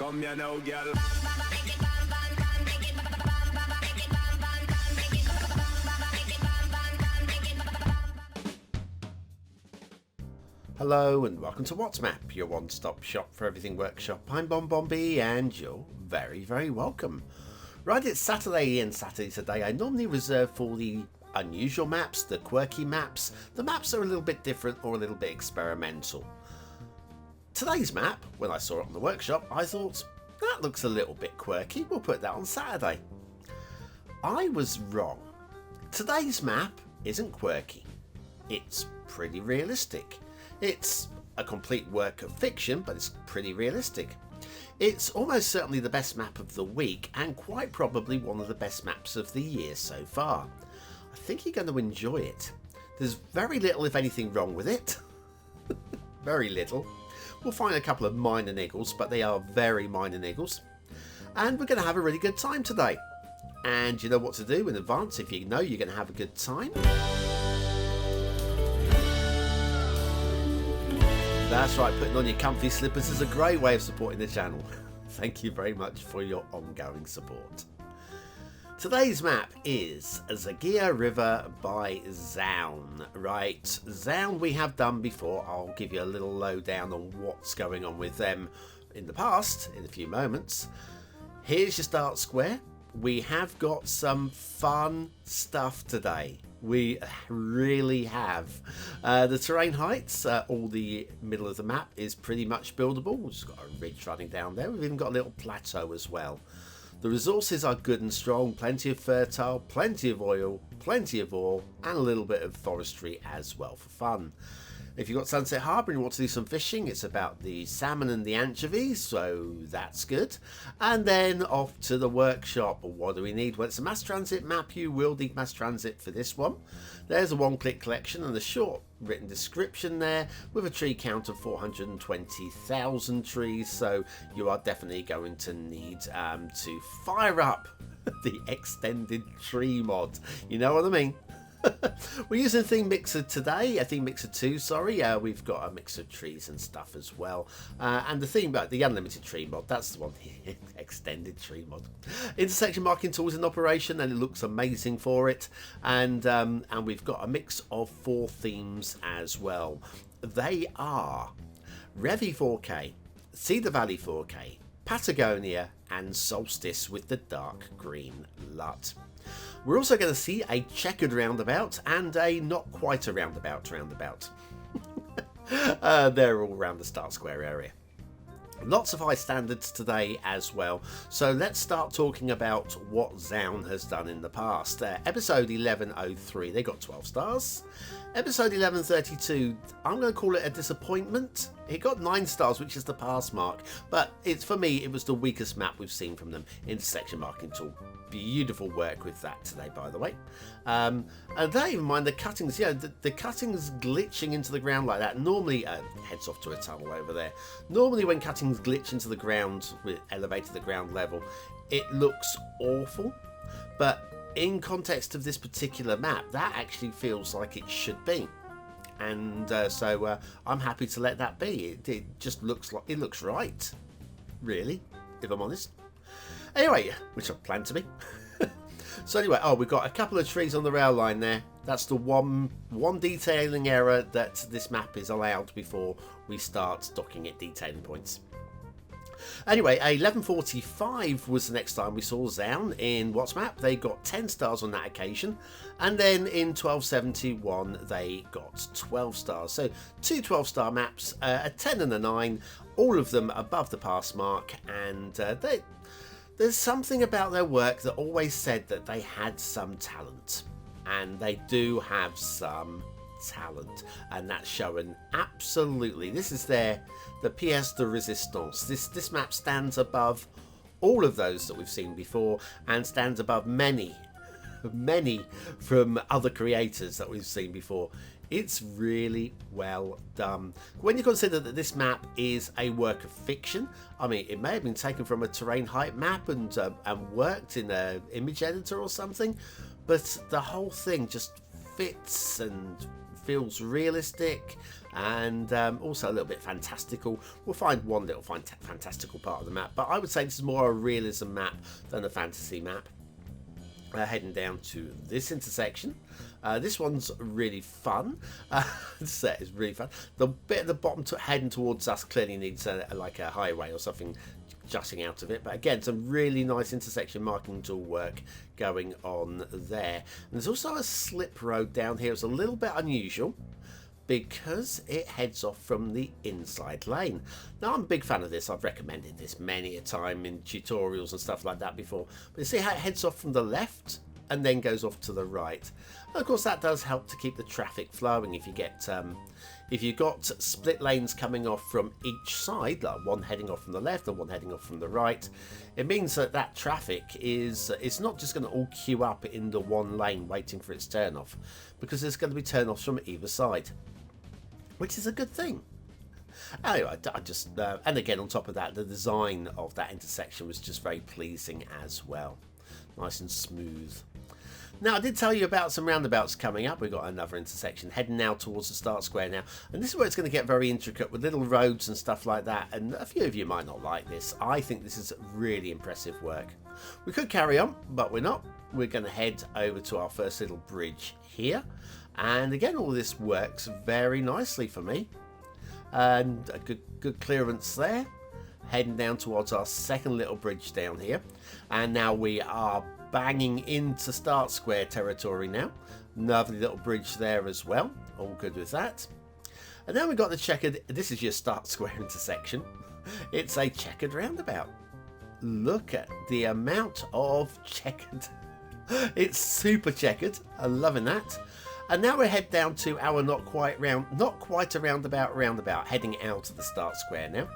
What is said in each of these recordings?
Come here now, girl. Hello and welcome to What's Map, your one-stop shop for everything workshop. I'm BonBonB and you're very, very welcome. Right, it's Saturday and Saturday today I normally reserve for the unusual maps, the quirky maps, the maps that are a little bit different or a little bit experimental. Today's map, when I saw it on the workshop, I thought, that looks a little bit quirky, we'll put that on Saturday. I was wrong. Today's map isn't quirky, it's pretty realistic. It's a complete work of fiction, but it's pretty realistic. It's almost certainly the best map of the week and quite probably one of the best maps of the year so far. I think you're going to enjoy it. There's very little, if anything, wrong with it. Very little. We'll find a couple of minor niggles, but they are very minor niggles. And we're going to have a really good time today. And you know what to do in advance if you know you're going to have a good time. That's right, putting on your comfy slippers is a great way of supporting the channel. Thank you very much for your ongoing support. Today's map is Zageah River by Zown. Right, Zown we have done before. I'll give you a little lowdown on what's going on with them in the past in a few moments. Here's your start square. We have got some fun stuff today. We really have. The terrain heights, all the middle of the map is pretty much buildable. We've just got a ridge running down there. We've even got a little plateau as well. The resources are good and strong. Plenty of fertile, plenty of oil, plenty of ore, and a little bit of forestry as well for fun. If you've got Sunset Harbour and you want to do some fishing, it's about the salmon and the anchovies, so that's good. And then off to the workshop. What do we need? Well, it's a mass transit map. You will need mass transit for this one. There's a one-click collection and a short written description there with a tree count of 420,000 trees, so you are definitely going to need to fire up the extended tree mod. You know what I mean? We're using a theme mixer today, a theme mixer 2, sorry. We've got a mix of trees and stuff as well. And the theme, the unlimited tree mod, that's the one here, extended tree mod. Intersection marking tools in operation and it looks amazing for it. And we've got a mix of 4 themes as well. They are Revi 4K, Cedar Valley 4K, Patagonia and Solstice with the dark green LUT. We're also going to see a checkered roundabout and a not quite a roundabout. They're all around the start square area. Lots of high standards today as well. So let's start talking about what Zown has done in the past. Episode 1103, they got 12 stars. Episode 1132, I'm going to call it a disappointment. It got 9 stars, which is the pass mark. But for me, it was the weakest map we've seen from them. Intersection marking tool. Beautiful work with that today, by the way. And don't even mind the cuttings. Yeah, the cuttings glitching into the ground like that. Normally, heads off to a tunnel over there. Normally, when cuttings glitch into the ground, with elevated to the ground level, it looks awful. But in context of this particular map, that actually feels like it should be. And so I'm happy to let that be. It just looks like it looks right, really, if I'm honest. Anyway, which I plan to be. So anyway, we've got a couple of trees on the rail line there. That's the one detailing error that this map is allowed before we start docking it detailing points. Anyway, 1145 was the next time we saw Zown in What's Map. They got 10 stars on that occasion. And then in 1271, they got 12 stars. So 2 12-star maps, a 10 and a 9, all of them above the pass mark. And there's something about their work that always said that they had some talent. And they do have some talent, and that's showing absolutely. This is the pièce de résistance. This map stands above all of those that we've seen before and stands above many from other creators that we've seen before. It's really well done. When you consider that this map is a work of fiction, I mean, it may have been taken from a terrain height map and worked in an image editor or something, but the whole thing just fits and feels realistic. and also a little bit fantastical. We'll find one little fantastical part of the map, but I would say this is more a realism map than a fantasy map. Heading down to this intersection. This one's really fun. This set is really fun. The bit at the bottom heading towards us clearly needs like a highway or something jutting out of it. But again, some really nice intersection marking tool work going on there. And there's also a slip road down here. It's a little bit unusual because it heads off from the inside lane. Now, I'm a big fan of this. I've recommended this many a time in tutorials and stuff like that before. But you see how it heads off from the left and then goes off to the right. And of course, that does help to keep the traffic flowing. If you've got split lanes coming off from each side, like one heading off from the left and one heading off from the right, it means that traffic is it's not just going to all queue up in the one lane waiting for its turn off, because there's going to be turn offs from either side, which is a good thing. Anyway, I just and again, on top of that, the design of that intersection was just very pleasing as well, nice and smooth. Now, I did tell you about some roundabouts coming up. We've got another intersection heading now towards the start square now. And this is where it's going to get very intricate with little roads and stuff like that. And a few of you might not like this. I think this is really impressive work. We could carry on, but we're not. We're going to head over to our first little bridge here. And again, all this works very nicely for me. And a good clearance there. Heading down towards our second little bridge down here. And now we are banging into start square territory now. Lovely little bridge there as well. All good with that. And then we've got the checkered, this is your start square intersection. It's a checkered roundabout. Look at the amount of checkered. It's super checkered. I'm loving that. And now we head down to our not quite a roundabout, heading out of the start square now.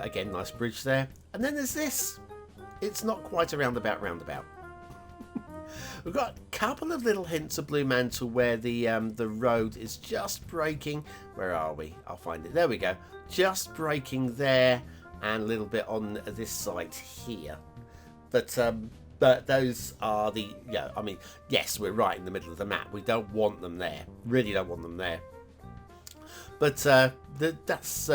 Again, nice bridge there. And then there's this. It's not quite a roundabout. We've got a couple of little hints of Blue Mantle where the road is just breaking. Where are we? I'll find it. There we go. Just breaking there, and a little bit on this side here. But those are the, I mean, yes, we're right in the middle of the map. We don't want them there. Really don't want them there. But that's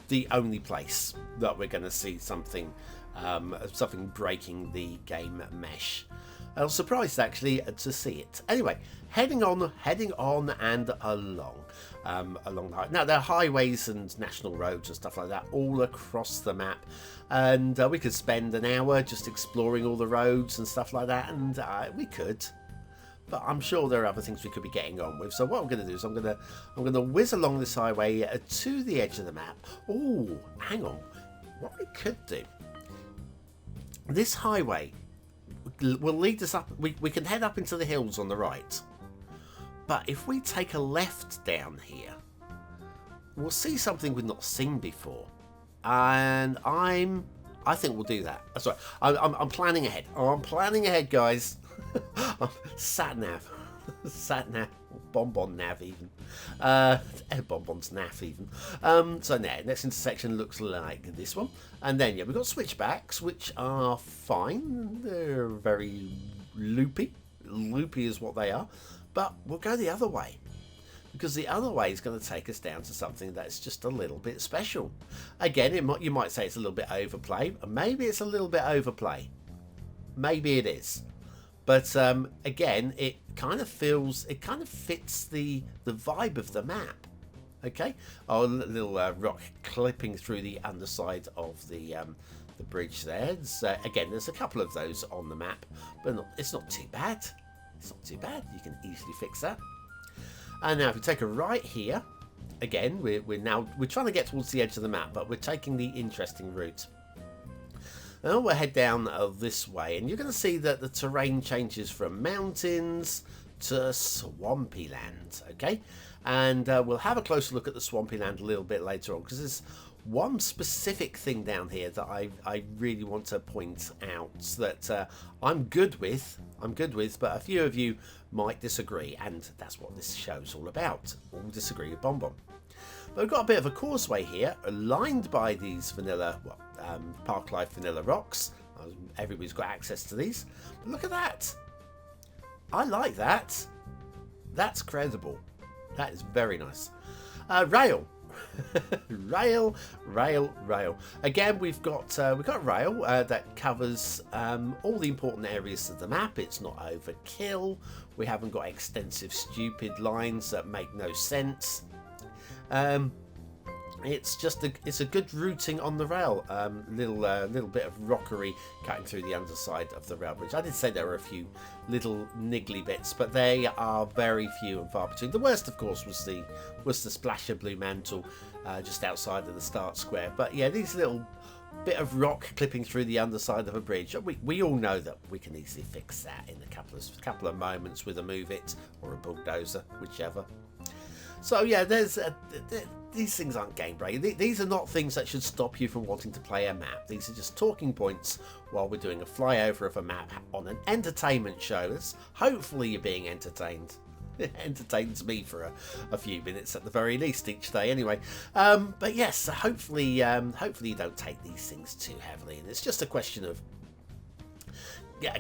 the only place that we're going to see something breaking the game mesh. I was surprised actually to see it. Anyway, heading on and along the now there are highways and national roads and stuff like that all across the map, and we could spend an hour just exploring all the roads and stuff like that, and we could. But I'm sure there are other things we could be getting on with. So what I'm going to do is I'm going to whiz along this highway to the edge of the map. Oh, hang on. What we could do. This highway will lead us up. We can head up into the hills on the right. But if we take a left down here, we'll see something we've not seen before. And I think we'll do that. That's right. I'm planning ahead. I'm planning ahead, guys. Sat nav, BonBonNav even, BonBon's nav even. So now next intersection looks like this one, and then we've got switchbacks, which are fine. They're very loopy is what they are, but we'll go the other way, because the other way is going to take us down to something that's just a little bit special. Again, you might say it's a little bit overplay, maybe it's a little bit overplay, maybe it is. But again, it kind of fits the vibe of the map. Okay, a little rock clipping through the underside of the bridge there. Again, there's a couple of those on the map, but it's not too bad. It's not too bad. You can easily fix that. And now if we take a right here, again, we're trying to get towards the edge of the map, but we're taking the interesting route. Now we'll head down this way, and you're going to see that the terrain changes from mountains to swampy land, okay? And we'll have a closer look at the swampy land a little bit later on, because there's one specific thing down here that I really want to point out that I'm good with, but a few of you might disagree, and that's what this show's all about. All disagree with BonBon. But we've got a bit of a causeway here, lined by these vanilla, Park Life vanilla rocks. Everybody's got access to these. But look at that. I like that. That's credible. That is very nice. Rail. rail. Again, we've got rail that covers all the important areas of the map. It's not overkill. We haven't got extensive stupid lines that make no sense. It's just it's a good routing on the rail. Little bit of rockery cutting through the underside of the rail bridge. I did say there were a few little niggly bits, but they are very few and far between. The worst, of course, was the splash of blue mantle just outside of the start square. But yeah, these little bit of rock clipping through the underside of a bridge. We all know that we can easily fix that in a couple of moments with a move it or a bulldozer, whichever. So yeah, these things aren't game breaking. These are not things that should stop you from wanting to play a map. These are just talking points while we're doing a flyover of a map on an entertainment show. Hopefully you're being entertained. It entertains me for a few minutes at the very least each day anyway. But yes, hopefully you don't take these things too heavily, and it's just a question of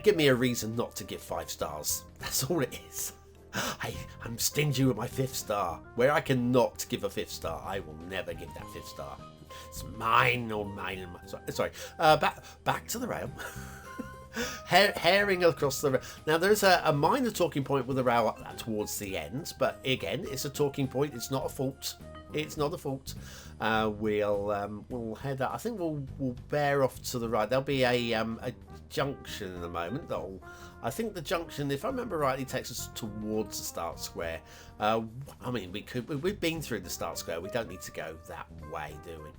give me a reason not to give 5 stars. That's all it is. I'm stingy with my 5th star. Where I cannot give a 5th star, I will never give that 5th star. It's mine or mine and mine. Sorry. Back to the rail. Herring across the rail. Now there's a minor talking point with the rail towards the end, but again, it's a talking point. It's not a fault. It's not a fault. We'll head up. I think we'll bear off to the right. There'll be a junction in a moment. I think the junction, if I remember rightly, takes us towards the start square. I mean, we've been through the start square. We don't need to go that way, do we?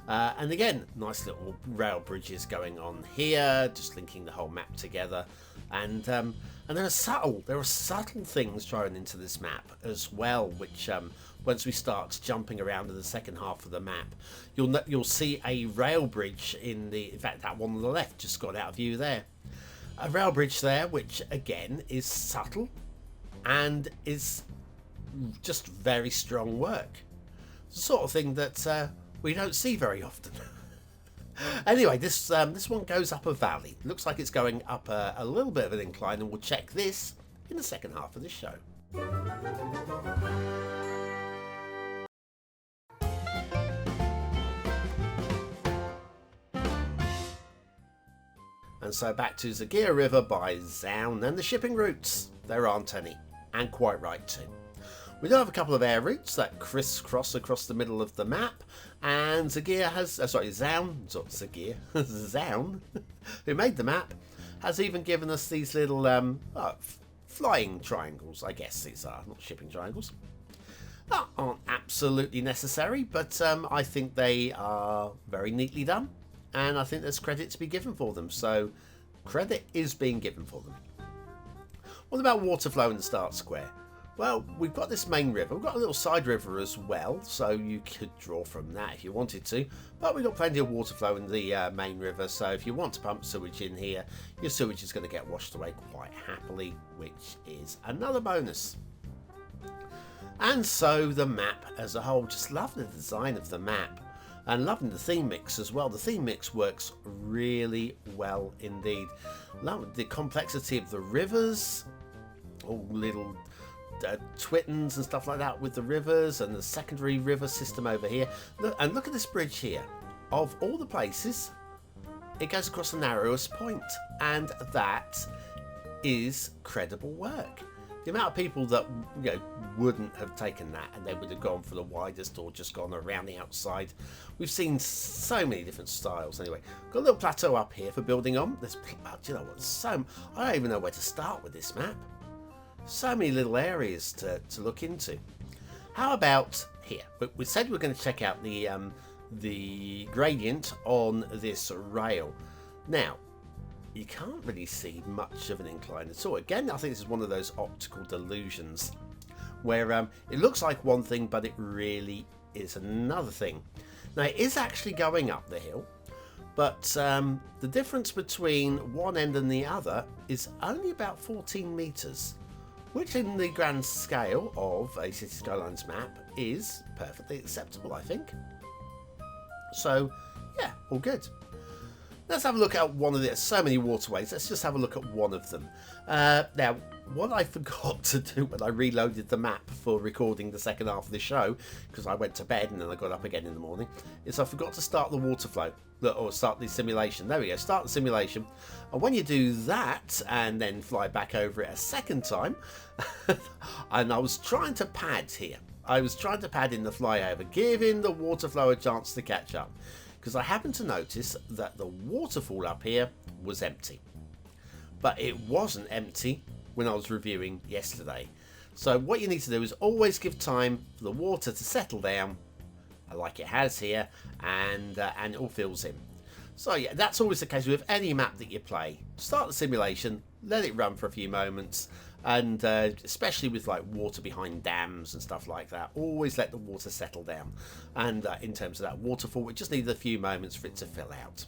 And again, nice little rail bridges going on here, just linking the whole map together. And there are subtle things thrown into this map as well, which once we start jumping around in the second half of the map, you'll see a rail bridge in fact that one on the left just got out of view there. A rail bridge there, which again is subtle and is just very strong work. It's the sort of thing that we don't see very often. Anyway, this one goes up a valley. Looks like it's going up a little bit of an incline, and we'll check this in the second half of the show. And so back to Zageah River by Zown and the shipping routes. There aren't any, and quite right too. We do have a couple of air routes that crisscross across the middle of the map, and Zageah Zown, who made the map, has even given us these little flying triangles. I guess these are not shipping triangles. That aren't absolutely necessary, but I think they are very neatly done. And I think there's credit to be given for them. So credit is being given for them. What about water flow in the start square? Well, we've got this main river. We've got a little side river as well, so you could draw from that if you wanted to. But we've got plenty of water flow in the main river, so if you want to pump sewage in here, your sewage is going to get washed away quite happily, which is another bonus. And so the map as a whole, just love the design of the map. And loving the theme mix as well. The theme mix works really well indeed. Love the complexity of the rivers, all little twittens and stuff like that with the rivers, and the secondary river system over here. Look at this bridge here. Of all the places, it goes across the narrowest point, and that is credible work. The amount of people that wouldn't have taken that, and they would have gone for the widest or just gone around the outside. We've seen so many different styles. Anyway, got a little plateau up here for building on. Do you know what? I don't even know where to start with this map. So many little areas to look into. How about here? We said we're going to check out the gradient on this rail. Now, you can't really see much of an incline at all. Again, I think this is one of those optical delusions where it looks like one thing, but it really is another thing. Now, it is actually going up the hill, but the difference between one end and the other is only about 14 meters, which in the grand scale of a Cities Skylines map is perfectly acceptable, I think. So, yeah, all good. Let's have a look at one of the so many waterways. Let's just have a look at one of them. Now, what I forgot to do when I reloaded the map for recording the second half of the show, because I went to bed and then I got up again in the morning, is I forgot to start the water flow, or start the simulation. There we go, start the simulation. And when you do that and then fly back over it a second time, and I was trying to pad here. I was trying to pad in the flyover, giving the water flow a chance to catch up, because I happened to notice that the waterfall up here was empty. But it wasn't empty when I was reviewing yesterday. So what you need to do is always give time for the water to settle down, like it has here, and it all fills in. So yeah, that's always the case with any map that you play. Start the simulation, let it run for a few moments, and especially with like water behind dams and stuff like that, always let the water settle down. And in terms of that waterfall, it just needs a few moments for it to fill out.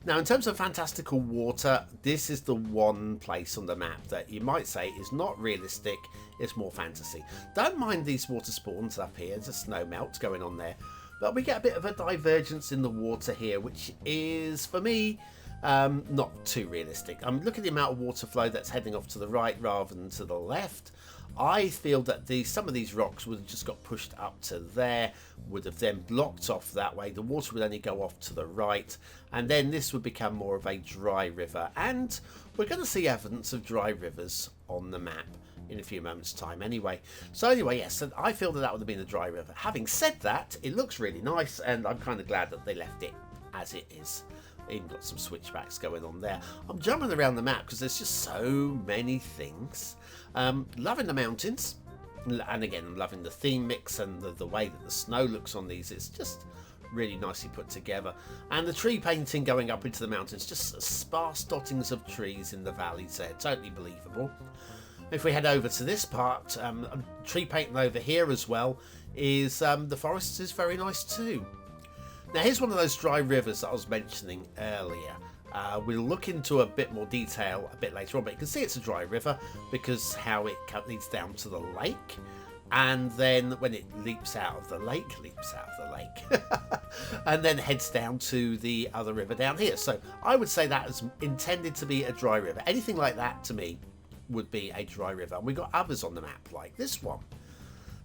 Now, in terms of fantastical water, this is the one place on the map that you might say is not realistic, it's more fantasy. Don't mind these water spawns up here, there's a snow melt going on there, but we get a bit of a divergence in the water here, which is, for me, not too realistic. I'm looking at the amount of water flow that's heading off to the right rather than to the left. I feel that some of these rocks would have just got pushed up to there, would have then blocked off that way. The water would only go off to the right, and then this would become more of a dry river. And we're going to see evidence of dry rivers on the map in a few moments' time anyway. So anyway, yes, and I feel that that would have been a dry river. Having said that, it looks really nice, and I'm kind of glad that they left it as it is. Even got some switchbacks going on there. I'm jumping around the map because there's just so many things. Loving the mountains, and again I'm loving the theme mix and the way that the snow looks on these. It's just really nicely put together, and the tree painting going up into the mountains, just sparse dottings of trees in the valleys there, totally believable. If we head over to this part, tree painting over here as well, is the forest is very nice too. Now here's one of those dry rivers that I was mentioning earlier. We'll look into a bit more detail a bit later on, but you can see it's a dry river because how it leads down to the lake, and then when it leaps out of the lake, and then heads down to the other river down here. So I would say that is intended to be a dry river. Anything like that to me would be a dry river. And we've got others on the map like this one.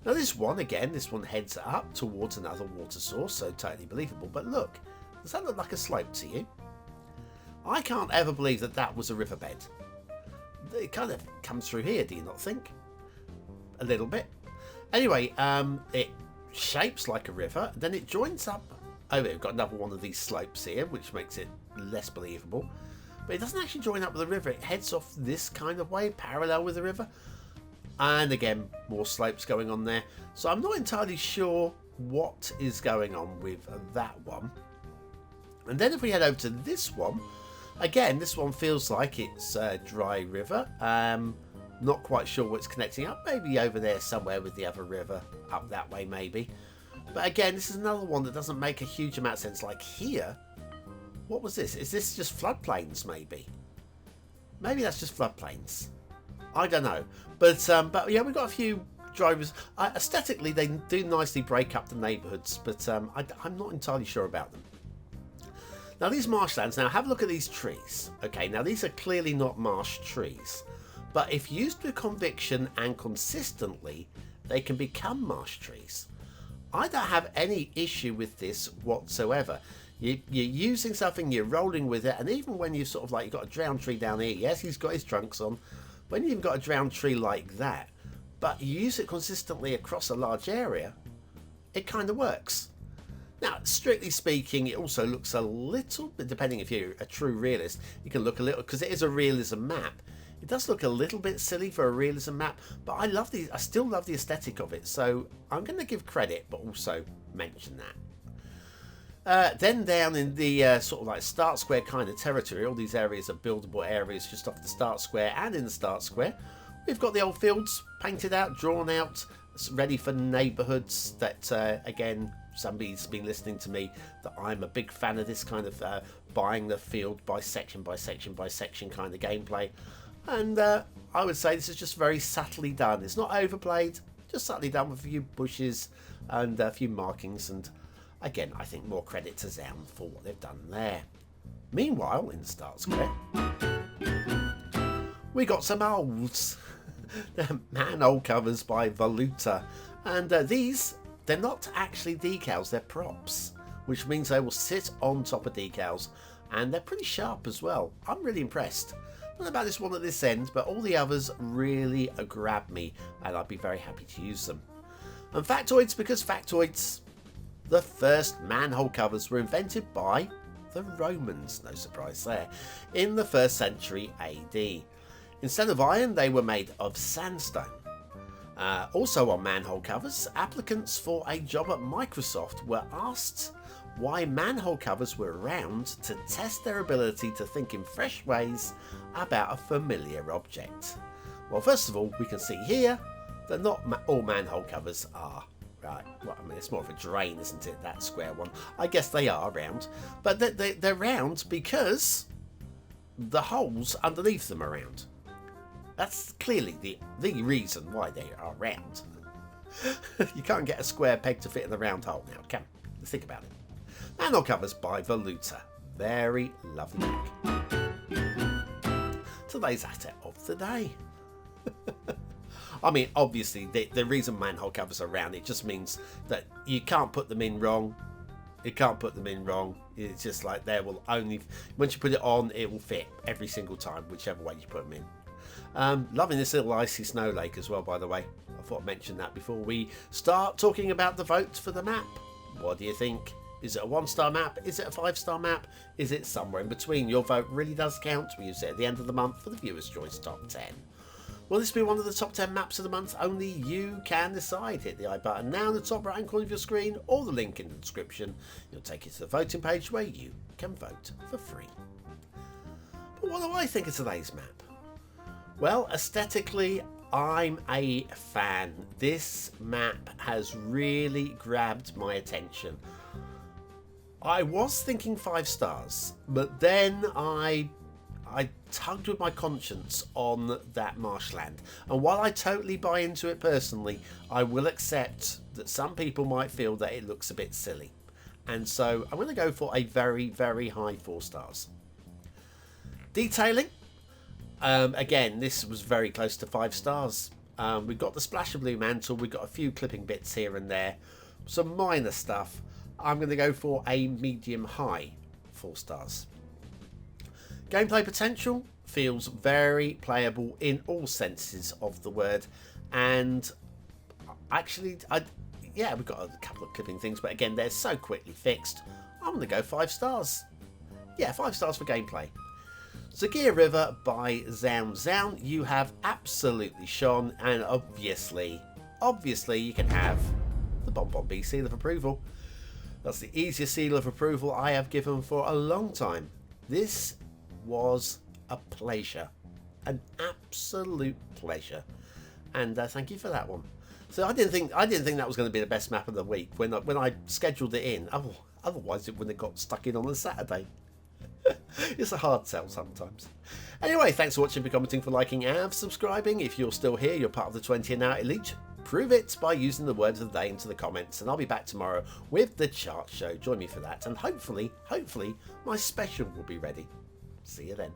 Now this one, again, this one heads up towards another water source, so totally believable. But look, does that look like a slope to you? I can't ever believe that that was a riverbed. It kind of comes through here, do you not think? A little bit. Anyway, it shapes like a river, then it joins up. Oh, we've got another one of these slopes here, which makes it less believable. But it doesn't actually join up with the river. It heads off this kind of way, parallel with the river. And again, more slopes going on there. So I'm not entirely sure what is going on with that one. And then if we head over to this one, again, this one feels like it's a dry river. Not quite sure what's connecting up. Maybe over there somewhere with the other river, up that way maybe. But again, this is another one that doesn't make a huge amount of sense. Like here, what was this? Is this just floodplains maybe? Maybe that's just floodplains. I don't know. But yeah, we've got a few drivers. Aesthetically, they do nicely break up the neighbourhoods, but I'm not entirely sure about them. Now these marshlands, now have a look at these trees. Okay, now these are clearly not marsh trees, but if used with conviction and consistently, they can become marsh trees. I don't have any issue with this whatsoever. You're using something, you're rolling with it, and even when you've sort of like, you've got a drowned tree down here, yes, he's got his trunks on, when you've got a drowned tree like that, but you use it consistently across a large area, it kind of works. Now, strictly speaking, it also looks a little bit, depending if you're a true realist, you can look a little, because it is a realism map, it does look a little bit silly for a realism map, but I still love the aesthetic of it, so I'm going to give credit, but also mention that. Then down in the sort of like start square kind of territory, all these areas are buildable areas just off the start square and in the start square. We've got the old fields painted out, drawn out, ready for neighbourhoods that, again, somebody's been listening to me, that I'm a big fan of this kind of buying the field by section by section by section kind of gameplay. And I would say this is just very subtly done. It's not overplayed, just subtly done with a few bushes and a few markings, and again, I think more credit to Zown for what they've done there. Meanwhile, in the start square, we got some holes. They're manhole covers by Waluter. And these, they're not actually decals, they're props, which means they will sit on top of decals, and they're pretty sharp as well. I'm really impressed. Not about this one at this end, but all the others really grab me, and I'd be very happy to use them. And factoids, because factoids, the first manhole covers were invented by the Romans, no surprise there, in the 1st century AD. Instead of iron, they were made of sandstone. Also on manhole covers, applicants for a job at Microsoft were asked why manhole covers were around to test their ability to think in fresh ways about a familiar object. Well, first of all, we can see here that not all manhole covers are. Right, well, I mean, it's more of a drain, isn't it, that square one? I guess they are round, but they're round because the holes underneath them are round. That's clearly the reason why they are round. You can't get a square peg to fit in the round hole now, can you? Think about it. Manhole covers by Waluter. Very lovely bag. Today's asset of the day. I mean, obviously, the reason manhole covers are round, it just means that you can't put them in wrong. You can't put them in wrong. It's just like they will only, once you put it on, it will fit every single time, whichever way you put them in. Loving this little icy snow lake as well, by the way. I thought I'd mention that before we start talking about the votes for the map. What do you think? Is it a 1-star map? Is it a 5-star map? Is it somewhere in between? Your vote really does count. We use it at the end of the month for the Viewers' Choice Top 10. Will this be one of the top 10 maps of the month? Only you can decide. Hit the I button now in the top right hand corner of your screen, or the link in the description. It'll take you to the voting page where you can vote for free. But what do I think of today's map? Well, aesthetically, I'm a fan. This map has really grabbed my attention. I was thinking 5 stars, but then I tugged with my conscience on that marshland. And while I totally buy into it personally, I will accept that some people might feel that it looks a bit silly. And so I'm going to go for a very, very high 4 stars. Detailing. Again, this was very close to 5 stars. We've got the splash of blue mantle. We've got a few clipping bits here and there. Some minor stuff. I'm going to go for a medium-high 4 stars. Gameplay potential feels very playable in all senses of the word. And actually, yeah, we've got a couple of clipping things. But again, they're so quickly fixed. I'm going to go 5 stars. Yeah, 5 stars for gameplay. Zageah River by Zown. Zown, you have absolutely shone, and obviously you can have the BonBonB seal of approval. That's the easiest seal of approval I have given for a long time. This was a pleasure, an absolute pleasure, and thank you for that one. So I didn't think that was going to be the best map of the week when I scheduled it in. Oh, otherwise it wouldn't have got stuck in on a Saturday. It's a hard sell sometimes. Anyway, thanks for watching, for commenting, for liking and subscribing. If you're still here, you're part of the 20 and now elite. Prove it by using the words of the day into the comments, and I'll be back tomorrow with the chart show. Join me for that, and hopefully my special will be ready. See you then.